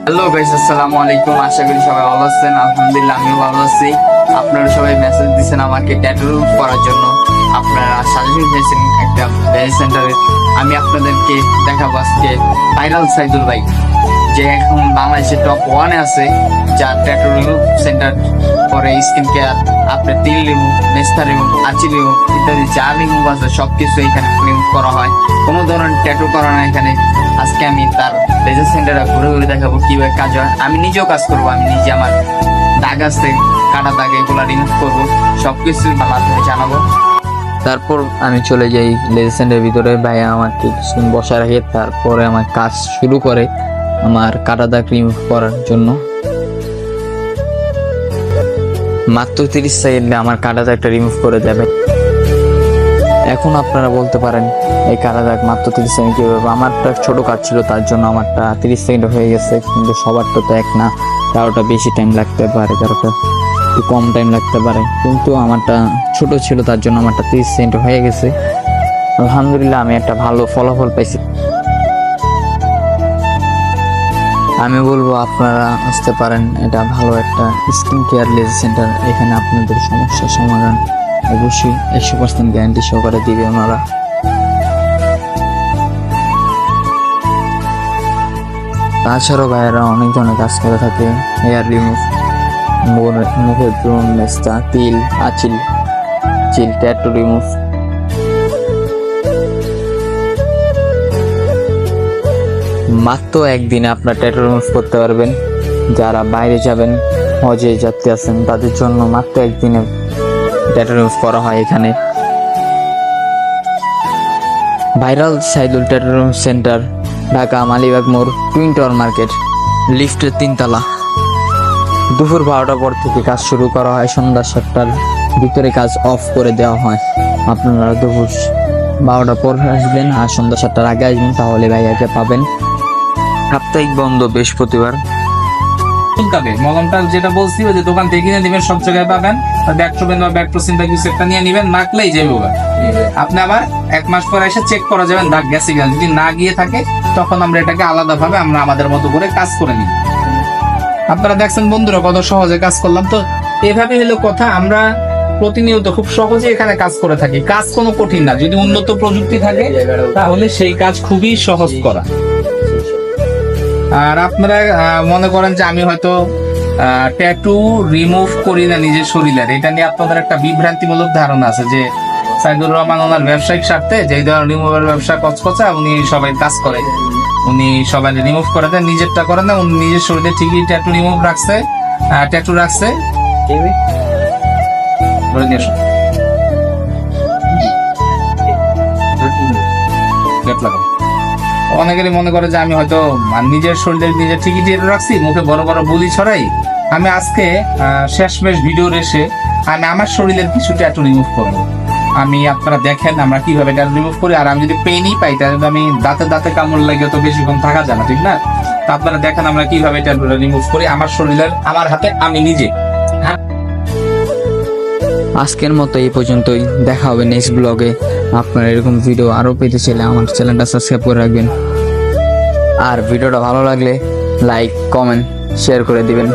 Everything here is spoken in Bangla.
হ্যালো গাইস, আসসালামু আলাইকুম। আশা করি সবাই ভালো আছেন। আলহামদুলিল্লাহ আমিও ভালো আছি। আপনারা সবাই মেসেজ দিচ্ছেন আমাকে ট্যাটু করার জন্য। আপনারা সাজেশন দিয়েছেন একটা ভেজ সেন্টারে। আমি আপনাদেরকে দেখাবো আজকে ভাইরাল সাইদুল ভাই, যে এখন বাংলাদেশের টপ 1-এ আছে, যার ট্যাটু রিমুভ সেন্টার করে স্কিন কেয়ার, আপনার তিল রিমুভ, মেস্তা রিমুভ, আঁচি রিমুভ ইত্যাদি যা রিমুভ আছে সবকিছু এখানে রিমুভ করা হয়। কোনো ধরনের ট্যাটু করা না এখানে। আজকে আমি তার লেজার সেন্টারে ঘুরে ঘুরে দেখাবো কিভাবে কাজ হয়। আমি নিজেও কাজ করবো, আমি নিজে আমার দাগ আছে, কাটা দাগ, এগুলো রিমুভ করবো, সবকিছু মাধ্যমে জানাবো। তারপর আমি চলে যাই লেজার সেন্টারের ভিতরে। ভাইয়া আমাকে কিছুক্ষণ বসা রাখে, তারপরে আমার কাজ শুরু করে আমার কাটা দাগ রিমুভ করার জন্য। মাত্র 30 সেকেন্ডে আমার কাটা দাগটা রিমুভ করে দেবে। এখন আপনারা বলতে পারেন এই কাটা দাগ মাত্র 30 সেকেন্ড কিভাবে? আমারটা ছোট কাজ ছিল, তার জন্য আমারটা 30 সেকেন্ডে হয়ে গেছে। কিন্তু সবারটা তো এক না, কারোটা বেশি টাইম লাগতে পারে, কারোটা একটু কম টাইম লাগতে পারে। কিন্তু আমারটা ছোট ছিল, তার জন্য আমারটা 30 সেকেন্ডে হয়ে গেছে। আলহামদুলিল্লাহ, আমি একটা ভালো ফলাফল পাইছি। আমি বলবো আপনারা আসতে পারেন, এটা ভালো একটা স্কিন কেয়ার লেজার সেন্টার। এখানে আপনাদের সমস্যার সমাধান অবশ্যই 100% গ্যারান্টি সহকারে দিবে ওনারা। তাছাড়াও ভাইয়েরা অনেক ধরনের কাজ করে থাকে। হেয়ার রিমুভ, মুখের ব্রণ, মেস্তা, তিল, আঁচিল, ট্যাটু রিমুভ। মাত্র একদিনে আপনার ট্যাটু রিমুভ করতে পারবেন। যারা বাইরে যাবেন, হজে যাত্রী আছেন, তাদের জন্য মাত্র একদিনে ট্যাটু রিমুভ করা হয় এখানে। Viral Saidul tattoo remove centre, Dhaka Malibagh মোড়, টুইন টাওয়ার মার্কেট, লিফটের 3 তলা। দুপুর 12টার পর থেকে কাজ শুরু করা হয়, সন্ধ্যা 7টার ভিতরে কাজ অফ করে দেওয়া হয়। আপনারা দুপুর 12টার পর আসবেন আর সন্ধ্যা 7টার আগে আসবেন, তাহলে ভাইয়াকে পাবেন। সাপ্তাহিক বন্ধ বৃহস্পতিবার। মলমটা যেটা বলছি, ওই যে দোকান থেকে কিনে নেবেন, সব জায়গায় পাবেন। ব্যাকট্রোবেন বা ব্যাকট্রোসিন বা কিছু একটা নিয়ে নেবেন, মাখলেই যাবে। আপনি আবার 1 মাস পর এসে চেক করা যাবেন দাগ গেছে কিনা। যদি না গিয়ে থাকে, তখন আমরা এটাকে আলাদাভাবে আমরা আমাদের মতো করে কাজ করে নিই। আপনারা দেখছেন বন্ধুরা কত সহজে কাজ করলাম। তো এভাবে হলো কথা। আমরা প্রতিনিয়ত খুব সহজে এখানে কাজ করে থাকি। কাজ কোনো কঠিন না, যদি উন্নত প্রযুক্তি থাকে তাহলে সেই কাজ খুবই সহজ করা। আর আপনারা মনে করেন যে আমি হয়তো ট্যাটু রিমুভ করি না নিজের শরীরের, এটা নিয়ে আপনাদের একটা বিভ্রান্তিমূলক ধারণা আছে যে সাইদুর রহমান ওনার ব্যবসায়িক স্বার্থে যে ধরনের রিমুভের ব্যবসা কচকচা, উনি সবাই কাজ করে, উনি সবাই রিমুভ করে দেন, নিজেরটা করেন না। উনি নিজের শরীরে ঠিকই ট্যাটু রিমুভ রাখছে, ট্যাটু রাখছে। অনেকেরই মনে করে যে আমি হয়তো নিজের শরীরে নিজের ঠিকই ট্যাটু রাখছি, মুখে বড় বড় বুলি ছড়াই। আমি আজকে শেষমেশ ভিডিওর এসে আমি আমার শরীরের কিছু ট্যাটু রিমুভ করবো। আমি আপনারা দেখেন আমরা কিভাবে ট্যাটু রিমুভ করি। আর আমি যদি পেনই পাই, তাহলে আমি দাঁতে কামড় লাগে তো বেশিক্ষণ থাকা যায় না, ঠিক না? তা আপনারা দেখেন আমরা কিভাবে ট্যাটু রিমুভ করি আমার শরীরের, আমার হাতে, আমি নিজে। আজকের মতো এই পর্যন্তই, দেখা হবে নেক্সট ব্লগে। আপনারা এরকম ভিডিও আরো পেতে চাইলে আমার চ্যানেলটা সাবস্ক্রাইব করে রাখবেন। আর ভিডিওটা ভালো লাগলে লাইক, কমেন্ট, শেয়ার করে দিবেন।